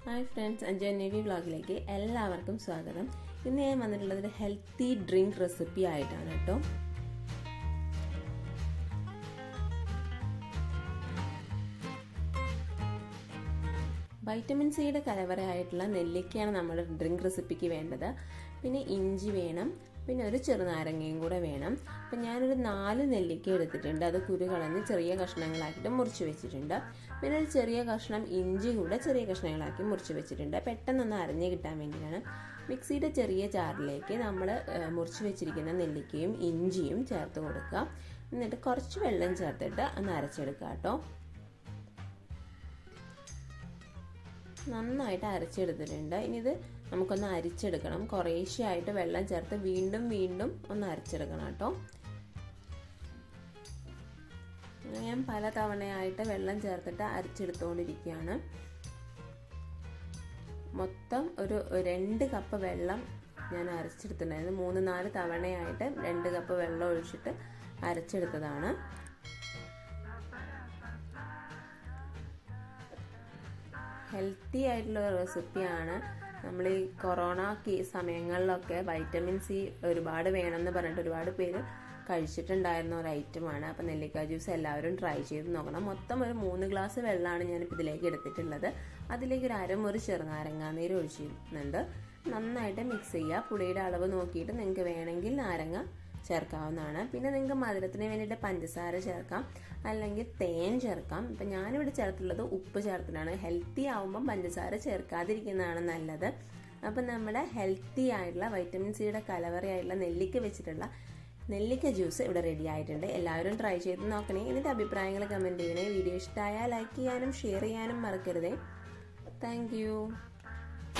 Hi friends, Anju N Nivi vlogilekku എല്ലാവർക്കും സ്വാഗതം. ഇന്ന് ഞാൻ വന്നിട്ടുള്ളത് ഒരു ഹെൽത്തി ഡ്രിങ്ക് റെസിപ്പി ആയിട്ടാണ് കേട്ടോ. വൈറ്റമിൻ സിയുടെ കലവറയായിട്ടുള്ള നെല്ലിക്കയാണ് നമ്മുടെ ഡ്രിങ്ക് റെസിപ്പിക്ക് വേണ്ടത്. പിന്നെ ഇഞ്ചി വേണം, പിന്നെ ഒരു ചെറുനാരങ്ങയും കൂടെ വേണം. അപ്പം ഞാനൊരു 4 നെല്ലിക്ക എടുത്തിട്ടുണ്ട്. അത് കുരു കളഞ്ഞ് ചെറിയ കഷ്ണങ്ങളാക്കിയിട്ട് മുറിച്ച് വെച്ചിട്ടുണ്ട്. പിന്നെ ഒരു ചെറിയ കഷ്ണം ഇഞ്ചി കൂടെ ചെറിയ കഷ്ണങ്ങളാക്കി മുറിച്ച് വെച്ചിട്ടുണ്ട്. പെട്ടെന്നൊന്ന് അരഞ്ഞ് കിട്ടാൻ വേണ്ടിയാണ്. മിക്സിയുടെ ചെറിയ ജാറിലേക്ക് നമ്മൾ മുറിച്ച് വെച്ചിരിക്കുന്ന നെല്ലിക്കയും ഇഞ്ചിയും ചേർത്ത് കൊടുക്കുക. എന്നിട്ട് കുറച്ച് വെള്ളം ചേർത്തിട്ട് ഒന്ന് അരച്ചെടുക്കുക കേട്ടോ. നന്നായിട്ട് അരച്ചെടുത്തിട്ടുണ്ട്. ഇനി ഇത് നമുക്കൊന്ന് അരിച്ചെടുക്കണം. കുറേശ്ശെയായിട്ട് വെള്ളം ചേർത്ത് വീണ്ടും ഒന്ന് അരച്ചെടുക്കണം കേട്ടോ. ഞാൻ പല തവണയായിട്ട് വെള്ളം ചേർത്തിട്ട് അരച്ചെടുത്തുകൊണ്ടിരിക്കുകയാണ്. മൊത്തം ഒരു 2 കപ്പ് വെള്ളം ഞാൻ അരച്ചെടുത്തിട്ടുണ്ടായിരുന്നു. 3-4 തവണയായിട്ട് 2 കപ്പ് വെള്ളം ഒഴിച്ചിട്ട് അരച്ചെടുത്തതാണ്. ഹെൽത്തി ആയിട്ടുള്ള റെസിപ്പിയാണ്. നമ്മൾ ഈ കൊറോണ സമയങ്ങളിലൊക്കെ വൈറ്റമിൻ സി ഒരുപാട് വേണമെന്ന് പറഞ്ഞിട്ട് ഒരുപാട് പേര് കഴിച്ചിട്ടുണ്ടായിരുന്ന ഒരു ഐറ്റമാണ്. അപ്പം നെല്ലിക്ക ജ്യൂസ് എല്ലാവരും ട്രൈ ചെയ്ത് നോക്കണം. മൊത്തം ഒരു 3 ഗ്ലാസ് വെള്ളമാണ് ഞാനിപ്പോൾ ഇതിലേക്ക് എടുത്തിട്ടുള്ളത്. അതിലേക്ക് ഒരു അരമുറി ചെറുനാരങ്ങാനീര് ഒഴിച്ചിരുന്നുണ്ട്. നന്നായിട്ട് മിക്സ് ചെയ്യുക. പുളിയുടെ അളവ് നോക്കിയിട്ട് നിങ്ങൾക്ക് വേണമെങ്കിൽ നാരങ്ങ ചേർക്കാവുന്നതാണ്. പിന്നെ നിങ്ങൾക്ക് മധുരത്തിന് വേണ്ടിയിട്ട് പഞ്ചസാര ചേർക്കാം, അല്ലെങ്കിൽ തേൻ ചേർക്കാം. ഇപ്പം ഞാനിവിടെ ചേർത്തുള്ളത് ഉപ്പ് ചേർത്തിട്ടാണ്. ഹെൽത്തി ആവുമ്പം പഞ്ചസാര ചേർക്കാതിരിക്കുന്നതാണ് നല്ലത്. അപ്പം നമ്മുടെ ഹെൽത്തി ആയിട്ടുള്ള വൈറ്റമിൻ സിയുടെ കലവറയായിട്ടുള്ള നെല്ലിക്ക വെച്ചിട്ടുള്ള നെല്ലിക്ക ജ്യൂസ് ഇവിടെ റെഡി ആയിട്ടുണ്ട്. എല്ലാവരും ട്രൈ ചെയ്ത് നോക്കണേ. എന്നിട്ട് അഭിപ്രായങ്ങൾ കമൻറ്റ് ചെയ്യണേ. വീഡിയോ ഇഷ്ടമായാൽ ലൈക്ക് ചെയ്യാനും ഷെയർ ചെയ്യാനും മറക്കരുതേ. താങ്ക്